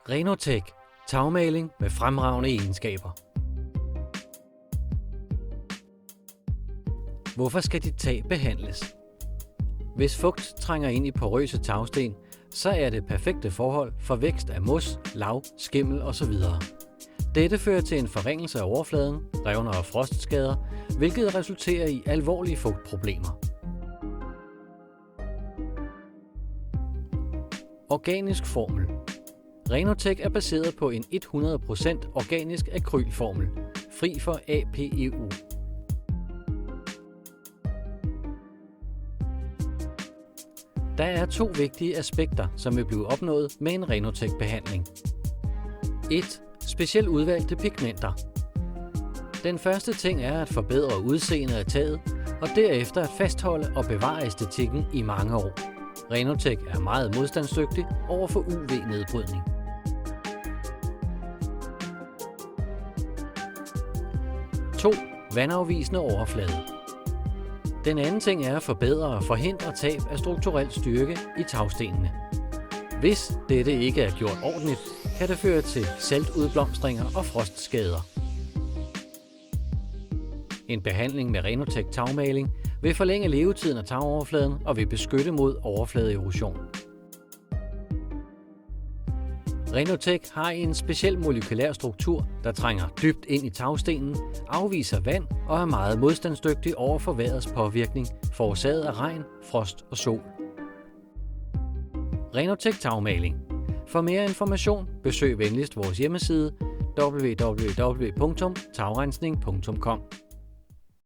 Renotec. Tagmaling med fremragende egenskaber. Hvorfor skal dit tag behandles? Hvis fugt trænger ind i porøse tagsten, så er det perfekte forhold for vækst af mos, lav, skimmel osv. Dette fører til en forringelse af overfladen, revner og frostskader, hvilket resulterer i alvorlige fugtproblemer. Organisk formel. Renotec er baseret på en 100% organisk akrylformel, fri for APEU. Der er 2 vigtige aspekter, som vil blive opnået med en Renotec-behandling. 1. Specielt udvalgte pigmenter. Den første ting er at forbedre udseendet af taget, og derefter at fastholde og bevare æstetikken i mange år. Renotec er meget modstandsdygtig over for UV-nedbrydning. 2. Vandafvisende overflade. Den anden ting er at forbedre og forhindre tab af strukturel styrke i tagstenene. Hvis dette ikke er gjort ordentligt, kan det føre til saltudblomstringer og frostskader. En behandling med Renotec tagmaling vil forlænge levetiden af tagoverfladen og vil beskytte mod overfladeerosion. Renotec har en speciel molekylær struktur, der trænger dybt ind i tagstenen, afviser vand og er meget modstandsdygtig over for vejrets påvirkning, forårsaget af regn, frost og sol. Renotec tagmaling. For mere information besøg venligst vores hjemmeside www.tagrensning.com.